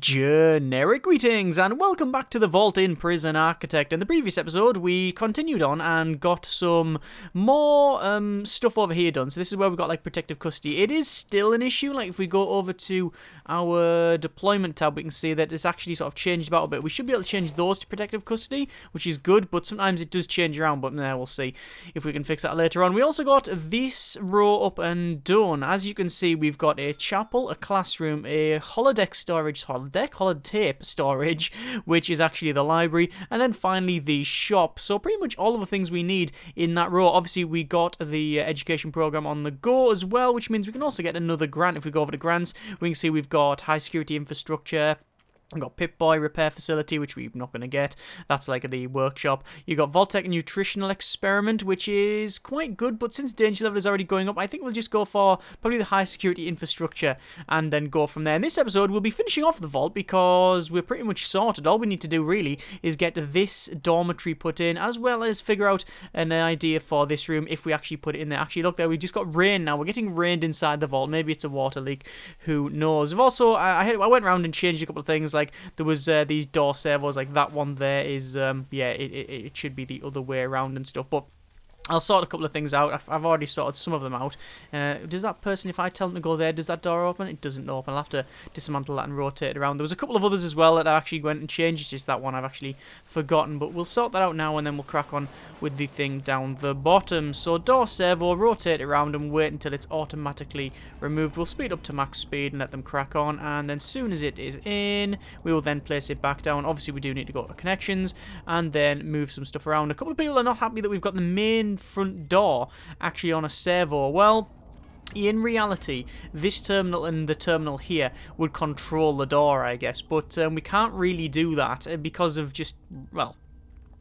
Generic greetings and welcome back to the Vault in Prison Architect. In the previous episode we continued on and got some more stuff over here done. So this is where we got like protective custody. It is still an issue. Like if we go over to our deployment tab, we can see that it's actually sort of changed about a bit. We should be able to change those to protective custody, which is good, but sometimes it does change around. But we'll see if we can fix that later on. We also got this row up and done. As you can see, we've got a chapel, a classroom, a holodeck storage, holotape storage, which is actually the library, and then finally the shop. So pretty much all of the things we need in that row. Obviously we got the education program on the go as well, which means we can also get another grant. If we go over to grants, we can see we've got high security infrastructure. We've got Pip-Boy repair facility, which we're not going to get. That's like the workshop. You got Vault-Tec nutritional experiment, which is quite good, but since danger level is already going up, I think we'll just go for probably the high security infrastructure and then go from there. In this episode, we'll be finishing off the vault because we're pretty much sorted. All we need to do really is get this dormitory put in, as well as figure out an idea for this room if we actually put it in there. Actually, look there, we've just got rain now. We're getting rained inside the vault. Maybe it's a water leak. Who knows? We've also, I went around and changed a couple of things. Like there was these door servos, like that one there is yeah, it should be the other way around and stuff, but I'll sort a couple of things out. I've already sorted some of them out. Does that person, if I tell them to go there, does that door open? It doesn't open. I'll have to dismantle that and rotate it around. There was a couple of others as well that I actually went and changed. It's just that one I've actually forgotten. But we'll sort that out now and then we'll crack on with the thing down the bottom. So door servo, rotate it around and wait until it's automatically removed. We'll speed up to max speed and let them crack on. And then as soon as it is in, we will then place it back down. Obviously we do need to go to connections and then move some stuff around. A couple of people are not happy that we've got the main front door actually on a servo. Well, in reality, this terminal and the terminal here would control the door, I guess, but we can't really do that because of just, well,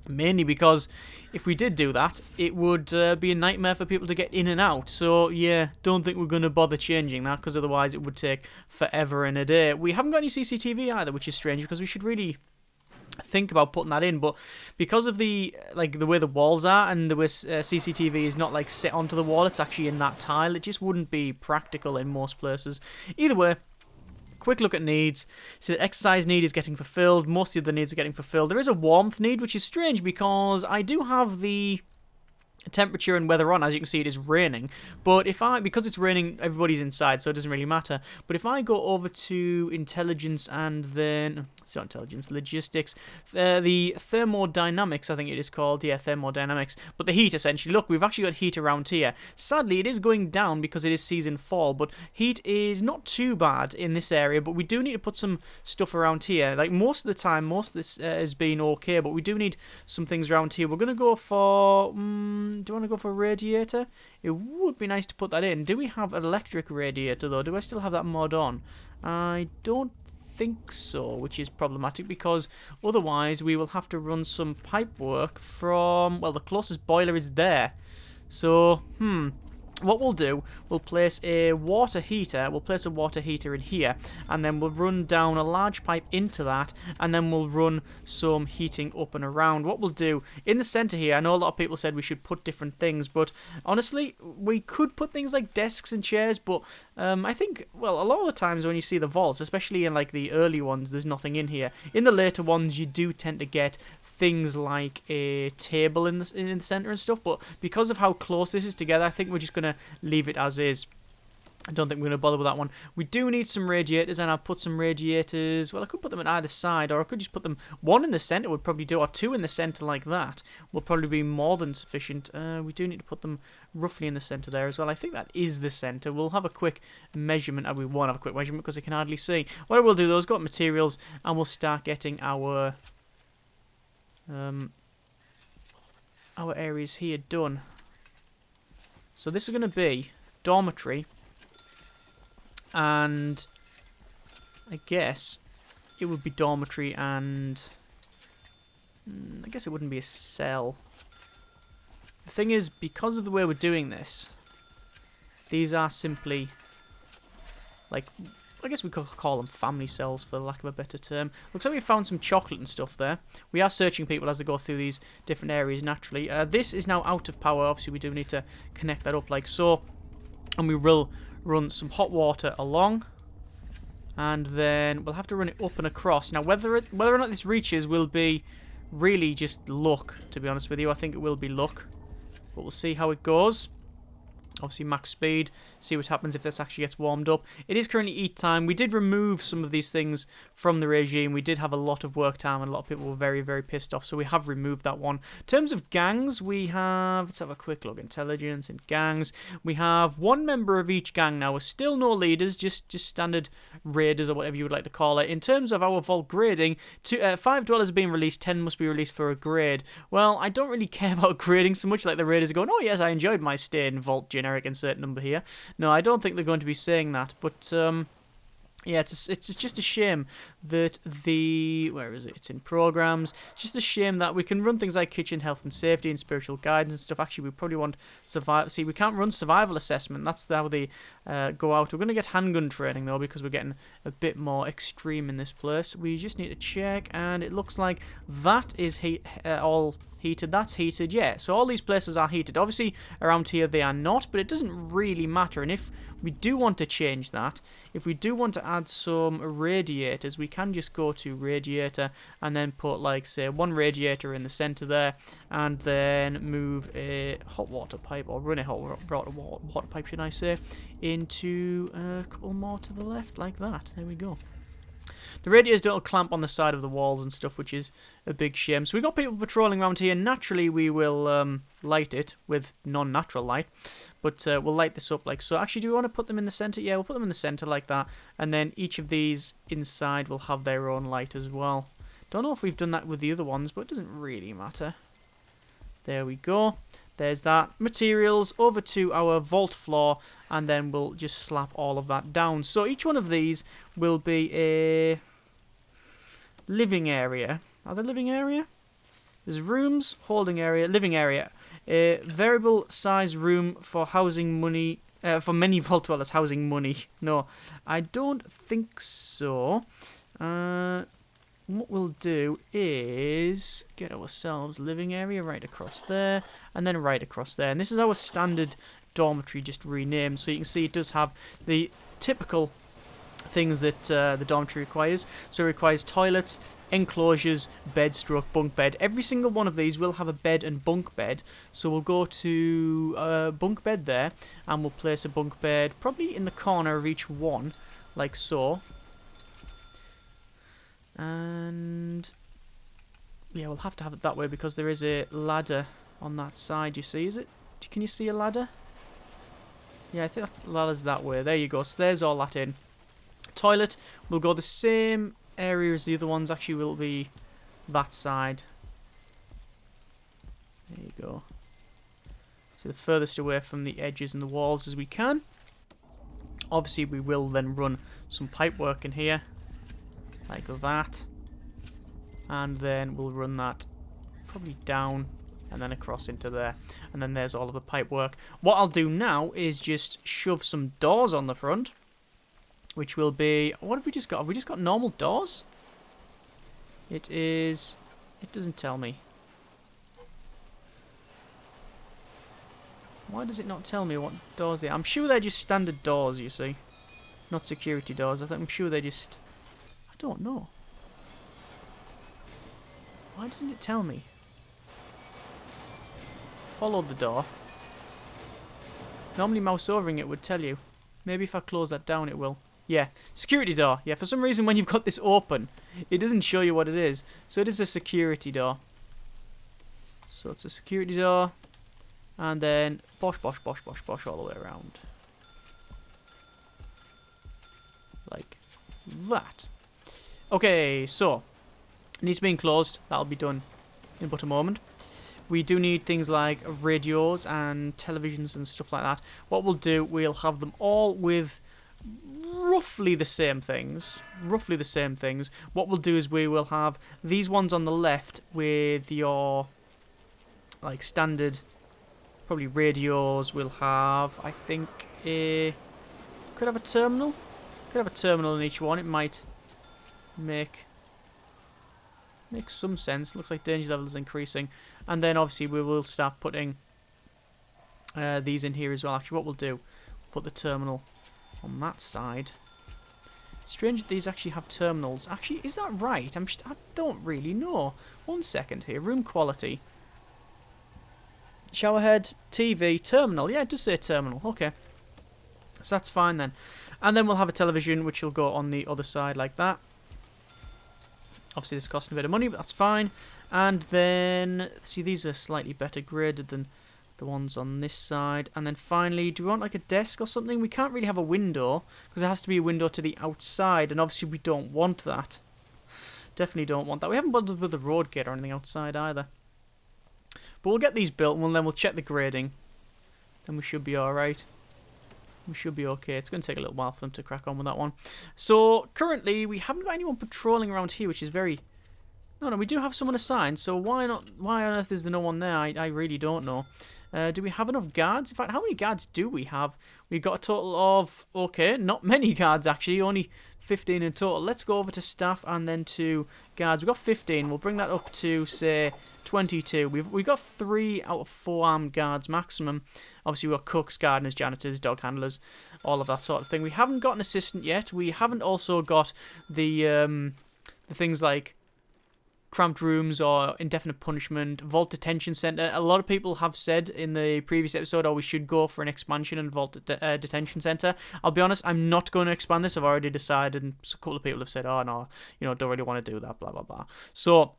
mainly because if we did do that, it would be a nightmare for people to get in and out. So yeah, don't think we're going to bother changing that, because otherwise it would take forever and a day. We haven't got any CCTV either, which is strange, because we should really think about putting that in, but because of the way the walls are and the way CCTV is not like set onto the wall, it's actually in that tile, it just wouldn't be practical in most places. Either way, quick look at needs. So the exercise need is getting fulfilled, most of the needs are getting fulfilled. There is a warmth need, which is strange because I do have the temperature and weather on. As you can see, it is raining, but because it's raining, everybody's inside, so it doesn't really matter. But if I go over to intelligence and then it's not intelligence, logistics, the thermodynamics, I think it is called, yeah, thermodynamics, but the heat essentially, look, we've actually got heat around here. Sadly it is going down because it is season fall, but heat is not too bad in this area, but we do need to put some stuff around here. Like most of the time, most of this has been okay, but we do need some things around here. We're going to go for do you want to go for a radiator? It would be nice to put that in. Do we have an electric radiator though? Do I still have that mod on? I don't think so, which is problematic because otherwise we will have to run some pipe work from, well, the closest boiler is there. So, what we'll do, we'll place a water heater in here, and then we'll run down a large pipe into that, and then we'll run some heating up and around. What we'll do, in the center here, I know a lot of people said we should put different things, but honestly, we could put things like desks and chairs, but I think, well, a lot of the times when you see the vaults, especially in like the early ones, there's nothing in here. In the later ones, you do tend to get things like a table in the center and stuff, but because of how close this is together, I think we're just going to leave it as is. I don't think we're going to bother with that one. We do need some radiators, and I'll put some radiators, well, I could put them on either side, or I could just put them, one in the center would probably do, or two in the center like that will probably be more than sufficient. We do need to put them roughly in the center there as well. I think that is the center. We'll have a quick measurement, and we won't have a quick measurement because I can hardly see. What I will do though is go to materials, and we'll start getting our areas here done. So this is going to be dormitory, and I guess it would be dormitory, and I guess it wouldn't be a cell. The thing is, because of the way we're doing this, these are simply like, I guess we could call them family cells for lack of a better term. Looks like we found some chocolate and stuff there. We are searching people as they go through these different areas naturally. This is now out of power. Obviously we do need to connect that up like so. And we will run some hot water along. And then we'll have to run it up and across. Now, whether or not this reaches will be really just luck, to be honest with you. I think it will be luck. But we'll see how it goes. Obviously, max speed. See what happens if this actually gets warmed up. It is currently eat time. We did remove some of these things from the regime. We did have a lot of work time, and a lot of people were very, very pissed off. So we have removed that one. In terms of gangs, we have... Let's have a quick look. Intelligence and gangs. We have one member of each gang now. We're still no leaders, just standard raiders or whatever you would like to call it. In terms of our vault grading, 5 dwellers are being released. 10 must be released for a grade. Well, I don't really care about grading so much. Like the raiders are going, oh yes, I enjoyed my stay in vault generic insert number here. No, I don't think they're going to be saying that, but yeah, it's just a shame that where is it? It's in programs. It's just a shame that we can run things like kitchen health and safety and spiritual guidance and stuff. Actually, we probably want survival. See, we can't run survival assessment. That's how they go out. We're going to get handgun training though, because we're getting a bit more extreme in this place. We just need to check, and it looks like that is all heated. That's heated, yeah. So all these places are heated. Obviously, around here they are not, but it doesn't really matter. And if we do want to change that, if we do want to add some radiators, we can just go to radiator and then put, like, say, one radiator in the center there, and then move a hot water pipe, or run a hot water pipe, should I say, into a couple more to the left, like that. There we go. The radiators don't clamp on the side of the walls and stuff, which is a big shame. So we've got people patrolling around here. Naturally, we will light it with non-natural light. But we'll light this up like so. Actually, do we want to put them in the center? Yeah, we'll put them in the center like that. And then each of these inside will have their own light as well. Don't know if we've done that with the other ones, but it doesn't really matter. There we go. There's that. Materials over to our vault floor, and then we'll just slap all of that down. So each one of these will be a living area. Are there living area? There's rooms, holding area, living area. A variable size room for housing money, for many vault dwellers housing money. No, I don't think so. What we'll do is get ourselves living area right across there, and then right across there. And this is our standard dormitory, just renamed. So you can see it does have the typical things that the dormitory requires. So it requires toilets, enclosures, bed stroke, bunk bed. Every single one of these will have a bed and bunk bed. So we'll go to bunk bed there, and we'll place a bunk bed probably in the corner of each one, like so. And yeah, we'll have to have it that way because there is a ladder on that side. You see, is it? Can you see a ladder? Yeah, I think that's the ladder's that way. There you go. So there's all that in. Toilet will go the same area as the other ones. Actually, will be that side. There you go. So the furthest away from the edges and the walls as we can. Obviously, we will then run some pipe work in here. Like that, and then we'll run that probably down and then across into there, and then there's all of the pipe work. What I'll do now is just shove some doors on the front, which will be, what have we just got? Have we just got normal doors? It doesn't tell me. Why does it not tell me what doors they are? I'm sure they're just standard doors, you see, not security doors. I'm sure they're just, I don't know. Why doesn't it tell me? Followed the door. Normally mouse overing it would tell you. Maybe if I close that down it will. Yeah, security door. Yeah, for some reason when you've got this open, it doesn't show you what it is. So it is a security door. So it's a security door. And then bosh, bosh, bosh, bosh, bosh all the way around. Like that. Okay, so it needs being closed. That'll be done in but a moment. We do need things like radios and televisions and stuff like that. What we'll do, we'll have them all with roughly the same things. Roughly the same things. What we'll do is we will have these ones on the left with your like standard, probably radios. We'll have, I think, could have a terminal. Could have a terminal in each one. It might make some sense. Looks like danger level is increasing, and then obviously we will start putting these in here as well. Actually, what we'll do, put the terminal on that side. Strange that these actually have terminals. Actually, is that right? I don't really know. 1 second here. Room quality. Showerhead, TV, terminal. Yeah, it does say terminal. Okay. So that's fine then. And then we'll have a television, which will go on the other side like that. Obviously, this costs a bit of money, but that's fine. And then, see, these are slightly better graded than the ones on this side. And then finally, do we want like a desk or something? We can't really have a window, because there has to be a window to the outside. And obviously, we don't want that. Definitely don't want that. We haven't bothered with the road gate or anything outside either. But we'll get these built, and then we'll check the grading. Then we should be alright. We should be okay. It's going to take a little while for them to crack on with that one. So, currently, we haven't got anyone patrolling around here, which is very... No, we do have someone assigned, so why not? Why on earth is there no one there? I really don't know. Do we have enough guards? In fact, how many guards do we have? We've got a total of... Okay, not many guards, actually. Only 15 in total. Let's go over to staff and then to guards. We've got 15. We'll bring that up to, say, 22. We've got 3 out of 4 armed guards maximum. Obviously, we've got cooks, gardeners, janitors, dog handlers, all of that sort of thing. We haven't got an assistant yet. We haven't also got the things like cramped rooms or indefinite punishment, vault detention center. A lot of people have said in the previous episode, oh, we should go for an expansion and vault detention center. I'll be honest, I'm not going to expand this. I've already decided, and a couple of people have said, oh no, don't really want to do that, blah blah blah. So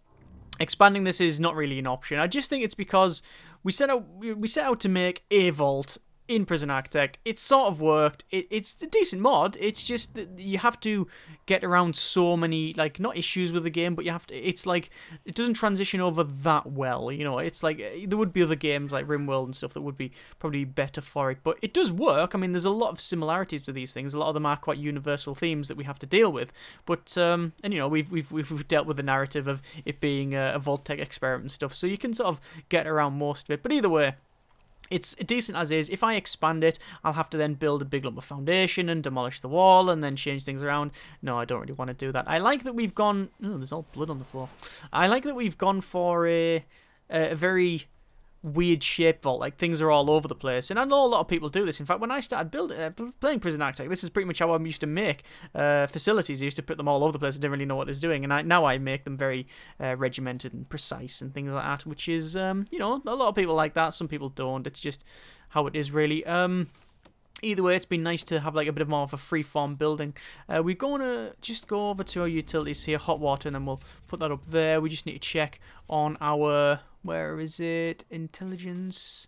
expanding this is not really an option. I just think it's because we set out to make a vault in Prison Architect. It sort of worked. It's a decent mod. It's just that you have to get around so many, like, not issues with the game, but you have to, it's like, it doesn't transition over that well, it's like, there would be other games like RimWorld and stuff that would be probably better for it, but it does work. I mean, there's a lot of similarities with these things. A lot of them are quite universal themes that we have to deal with, but, and we've dealt with the narrative of it being a Vault-Tec experiment and stuff, so you can sort of get around most of it, but either way, it's decent as is. If I expand it, I'll have to then build a big lump of foundation and demolish the wall and then change things around. No, I don't really want to do that. I like that we've gone... Oh, there's all blood on the floor. I like that we've gone for a very weird shape vault. Like, things are all over the place. And I know a lot of people do this. In fact, when I started playing Prison Architect, this is pretty much how I used to make facilities. I used to put them all over the place. I didn't really know what I was doing. And now I make them very regimented and precise and things like that, which is, a lot of people like that. Some people don't. It's just how it is, really. Either way, it's been nice to have like a bit more of a free-form building. We're going to just go over to our utilities here, hot water, and then we'll put that up there. We just need to check on our... Where is it? Intelligence,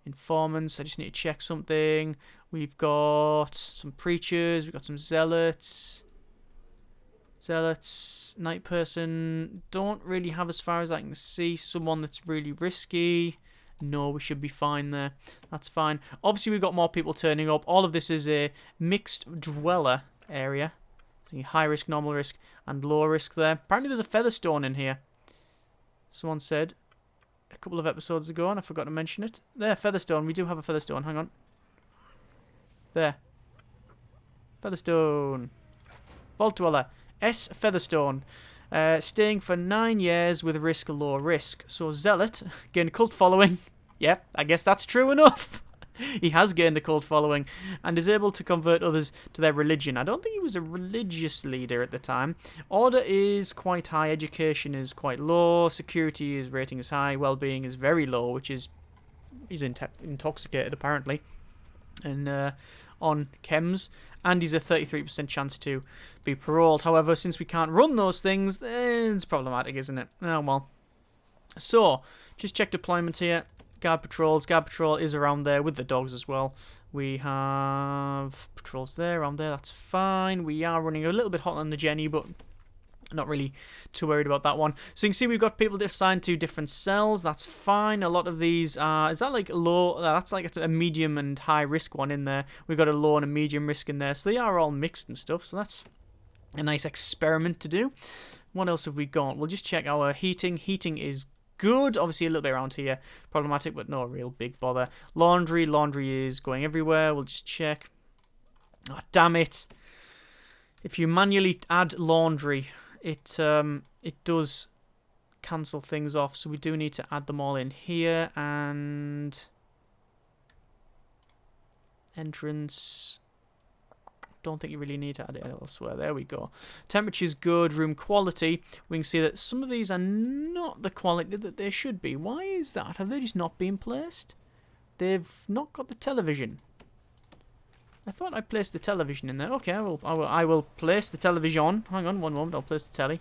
informants. I just need to check something. We've got some preachers. We've got some zealots. Night person. Don't really have, as far as I can see, someone that's really risky. No, we should be fine there. That's fine. Obviously, we've got more people turning up. All of this is a mixed dweller area. So high risk, normal risk, and low risk there. Apparently, there's a featherstone in here. Someone said a couple of episodes ago, and I forgot to mention it. There, featherstone. We do have a featherstone. Hang on. There. Featherstone. Vault dweller. S. Featherstone. Staying for 9 years with risk, low risk. So, zealot. Gained a cult following. Yep, I guess that's true enough. He has gained a cult following and is able to convert others to their religion. I don't think he was a religious leader at the time. Order is quite high, education is quite low, security is rating is high, well-being is very low, which is he's intoxicated apparently, and on chems, and he's a 33% chance to be paroled. However, since we can't run those things, it's problematic, isn't it? Oh well. So, just check deployment here. Guard patrols. Guard patrol is around there with the dogs as well. We have patrols there, around there. That's fine. We are running a little bit hot on the Jenny, but not really too worried about that one. So you can see we've got people assigned to different cells. That's fine. A lot of these are... Is that like low? That's like a medium and high risk one in there. We've got a low and a medium risk in there. So they are all mixed and stuff. So that's a nice experiment to do. What else have we got? We'll just check our heating. Heating is good. Obviously a little bit around here problematic, but no real big bother. Laundry is going everywhere. We'll just check. Oh, damn it. If you manually add laundry, it does cancel things off, so we do need to add them all in here. And entrance, don't think you really need to add it elsewhere. There we go. Temperature's good. Room quality. We can see that some of these are not the quality that they should be. Why is that? Have they just not been placed? They've not got the television. I thought I placed the television in there. Okay, I will place the television on. Hang on one moment. I'll place the telly.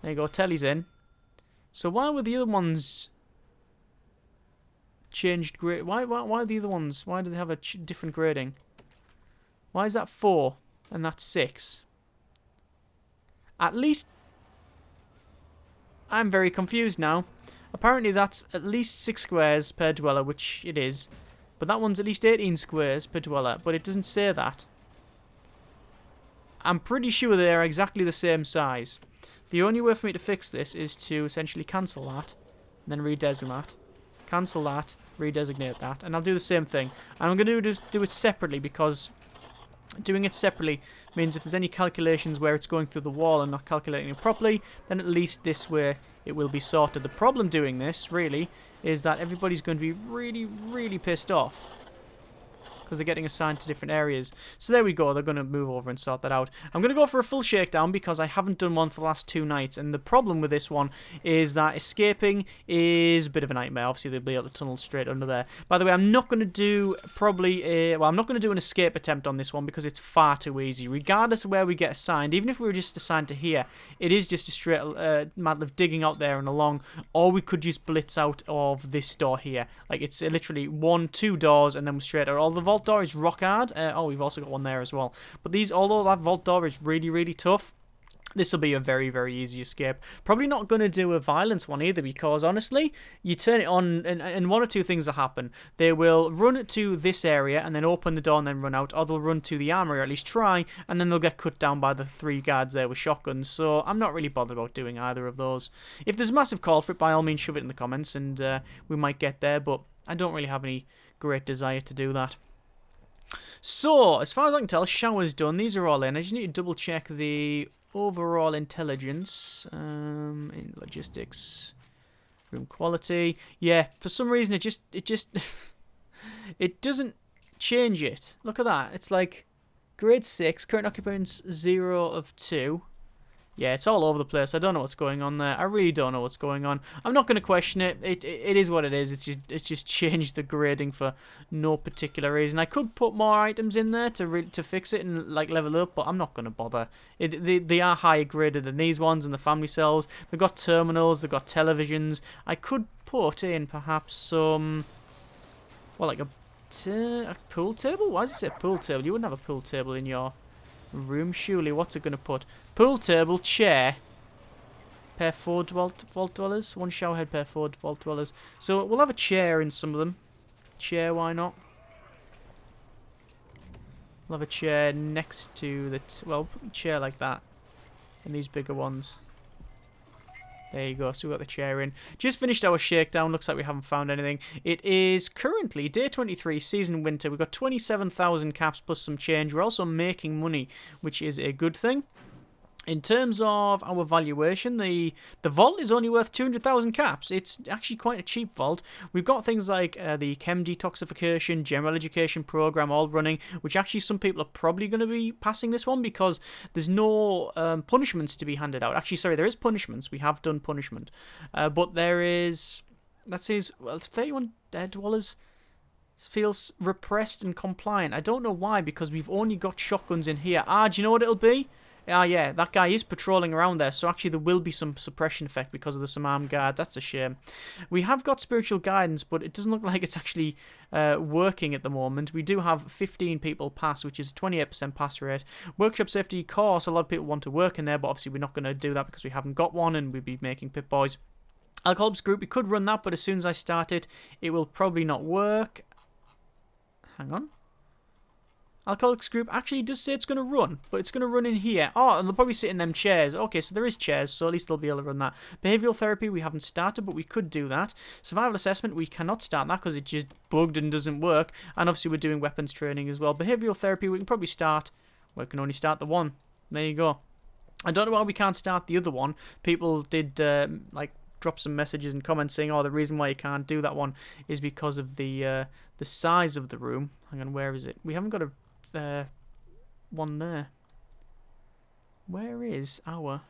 There you go. Telly's in. So why were the other ones changed grade? Why are the other ones? Why do they have a different grading? Why is that 4 and that's 6? At least I'm very confused now. Apparently that's at least 6 squares per dweller, which it is. But that one's at least 18 squares per dweller, but it doesn't say that. I'm pretty sure they're exactly the same size. The only way for me to fix this is to essentially cancel that, and then redesignate. Cancel that, redesignate that, and I'll do the same thing. And I'm going to do it separately because doing it separately means if there's any calculations where it's going through the wall and not calculating it properly, then at least this way it will be sorted. The problem doing this, really, is that everybody's going to be really, really pissed off because they're getting assigned to different areas. So there we go, they're going to move over and sort that out. I'm going to go for a full shakedown because I haven't done one for the last 2 nights, and the problem with this one is that escaping is a bit of a nightmare. Obviously they'll be able to tunnel straight under there. By the way, I'm not going to do I'm not going to do an escape attempt on this one because it's far too easy. Regardless of where we get assigned, even if we were just assigned to here, it is just a straight matter of digging out there and along, or we could just blitz out of this door here. Like, it's literally 1-2 doors and then we're straight out. All the vault door is rock hard. We've also got one there as well. But these, although that vault door is really, really tough, this will be a very, very easy escape. Probably not going to do a violence one either because, honestly, you turn it on and 1 or 2 things will happen. They will run to this area and then open the door and then run out, or they'll run to the armory, or at least try, and then they'll get cut down by the 3 guards there with shotguns. So I'm not really bothered about doing either of those. If there's a massive call for it, by all means shove it in the comments and we might get there, but I don't really have any great desire to do that. So, as far as I can tell, shower's done. These are all in. I just need to double check the overall intelligence, in logistics, room quality. Yeah, for some reason it just it doesn't change it. Look at that. It's like grade 6, current occupants 0 of 2. Yeah, it's all over the place. I don't know what's going on there. I really don't know what's going on. I'm not going to question it. It is what it is. It's just changed the grading for no particular reason. I could put more items in there to fix it and like level it up, but I'm not going to bother. They are higher graded than these ones and the family cells. They've got terminals. They've got televisions. I could put in perhaps some, well, like a pool table. Why does it say pool table? You wouldn't have a pool table in your room, surely. What's it going to put? Pool table, chair, per 4 vault dwellers. 1 shower head per 4 vault dwellers. So we'll have a chair in some of them. Chair, why not? We'll have a chair next to the... well, put a chair like that. And these bigger ones. There you go, so we've got the chair in. Just finished our shakedown. Looks like we haven't found anything. It is currently day 23, season winter. We've got 27,000 caps plus some change. We're also making money, which is a good thing. In terms of our valuation, the vault is only worth 200,000 caps. It's actually quite a cheap vault. We've got things like the chem detoxification, general education program all running, which actually some people are probably going to be passing this one because there's no punishments to be handed out. Actually, sorry, there is punishments. We have done punishment. But there is, that says, well, 31 dead dwellers feels repressed and compliant. I don't know why, because we've only got shotguns in here. Do you know what it'll be? Yeah, that guy is patrolling around there, so actually there will be some suppression effect because of the some armed guard. That's a shame. We have got spiritual guidance, but it doesn't look like it's actually working at the moment. We do have 15 people pass, which is a 28% pass rate. Workshop safety course, a lot of people want to work in there, but obviously we're not going to do that because we haven't got one and we'd be making Pip Boys. Alcoholics group, we could run that, but as soon as I start it, it will probably not work. Hang on. Alcoholics group actually does say it's going to run, but it's going to run in here. Oh, and they'll probably sit in them chairs. Okay, so there is chairs, so at least they'll be able to run that. Behavioural therapy, we haven't started, but we could do that. Survival assessment, we cannot start that because it just bugged and doesn't work. And obviously we're doing weapons training as well. Behavioural therapy, we can probably start. Well, we can only start the one. There you go. I don't know why we can't start the other one. People did, drop some messages and comments saying, oh, the reason why you can't do that one is because of the size of the room. Hang on, where is it? We haven't got a one there. Where is our...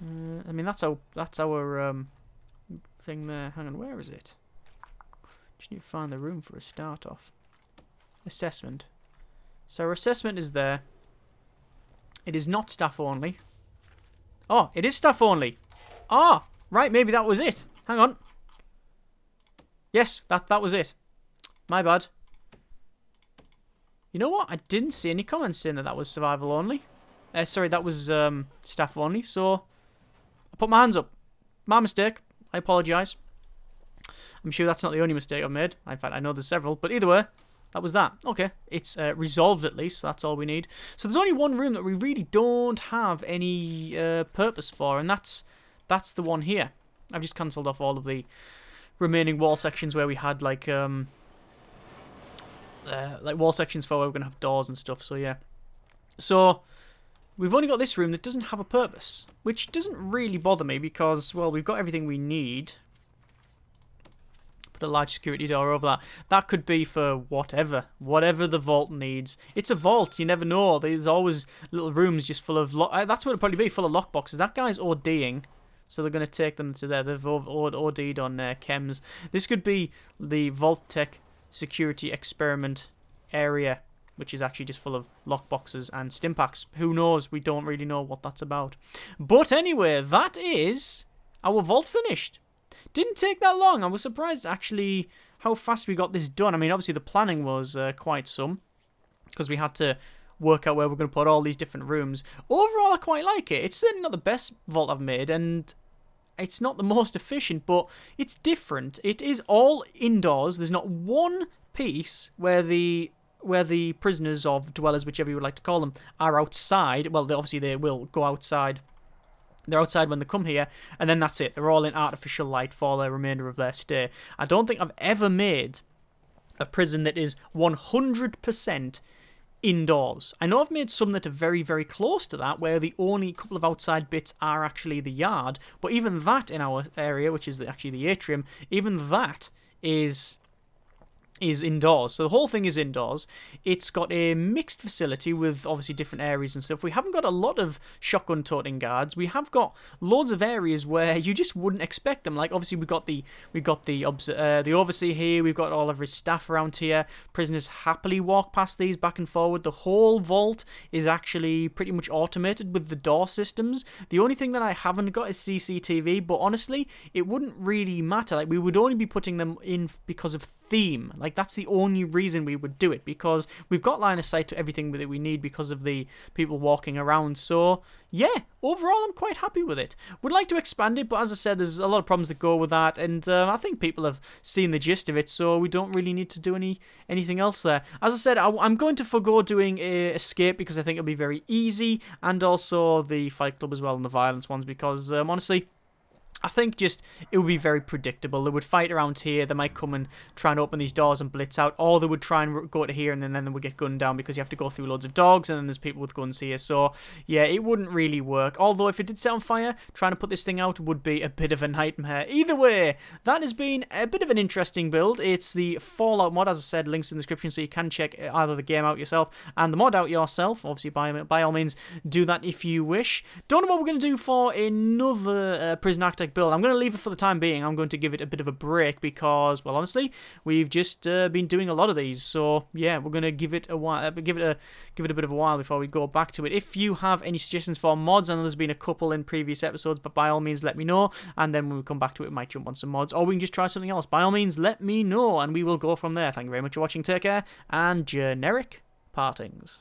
I mean, that's our thing there. Hang on, where is it? Just need to find the room for a start off. Assessment. So our assessment is there. It is not staff only. Oh, it is staff only. Ah, right, maybe that was it. Hang on. Yes, that was it. My bad. You know what? I didn't see any comments saying that was survival only. Sorry, that was staff only. So I put my hands up. My mistake. I apologise. I'm sure that's not the only mistake I've made. In fact, I know there's several. But either way, that was that. Okay, it's resolved at least. That's all we need. So there's only one room that we really don't have any purpose for, and that's the one here. I've just cancelled off all of the remaining wall sections where we had like wall sections for where we're gonna have doors and stuff. So yeah. So we've only got this room that doesn't have a purpose, which doesn't really bother me because, well, we've got everything we need. Put a large security door over that. That could be for whatever the vault needs. It's a vault. You never know. There's always little rooms just full of that's what it'll probably be, full of lockboxes. That guy's ODing. So they're going to take them to there. They've OD'd on chems. This could be the Vault Tech security experiment area, which is actually just full of lockboxes and stimpaks. Who knows? We don't really know what that's about. But anyway, that is our vault finished. Didn't take that long. I was surprised actually how fast we got this done. I mean, obviously the planning was quite some, because we had to work out where we're going to put all these different rooms. Overall, I quite like it. It's certainly not the best vault I've made, and it's not the most efficient, but it's different. It is all indoors. There's not one piece where the prisoners or dwellers, whichever you would like to call them, are outside. Well, obviously they will go outside. They're outside when they come here, and then that's it. They're all in artificial light for the remainder of their stay. I don't think I've ever made a prison that is 100% indoors. I know I've made some that are very, very close to that, where the only couple of outside bits are actually the yard, but even that in our area, which is actually the atrium, even that is indoors. So the whole thing is indoors. It's got a mixed facility with obviously different areas and stuff. We haven't got a lot of shotgun toting guards. We have got loads of areas where you just wouldn't expect them. Like obviously we've got the overseer here. We've got all of his staff around here. Prisoners happily walk past these back and forward. The whole vault is actually pretty much automated with the door systems. The only thing that I haven't got is CCTV, but honestly, it wouldn't really matter. Like we would only be putting them in because of theme. Like that's the only reason we would do it, because we've got line of sight to everything that we need because of the people walking around. So yeah, overall I'm quite happy with it. Would like to expand it, but as I said, there's a lot of problems that go with that, and I think people have seen the gist of it, so we don't really need to do anything else there. As I said, I'm going to forgo doing escape because I think it'll be very easy, and also the fight club as well, and the violence ones, because honestly, I think just it would be very predictable. They would fight around here. They might come and try and open these doors and blitz out, or they would try and go to here and then they would get gunned down because you have to go through loads of dogs and then there's people with guns here. So yeah, it wouldn't really work. Although if it did set on fire, trying to put this thing out would be a bit of a nightmare. Either way, that has been a bit of an interesting build. It's the Fallout mod, as I said, links in the description, so you can check either the game out yourself and the mod out yourself. Obviously, by all means, do that if you wish. Don't know what we're going to do for another Prison Architect build. I'm going to leave it for the time being. I'm going to give it a bit of a break because, well, honestly, we've just been doing a lot of these. So yeah, we're going to give it a while, give it a bit of a while before we go back to it. If you have any suggestions for mods, I know there's been a couple in previous episodes, but by all means, let me know. And then when we come back to it, we might jump on some mods, or we can just try something else. By all means, let me know, and we will go from there. Thank you very much for watching. Take care, and generic partings.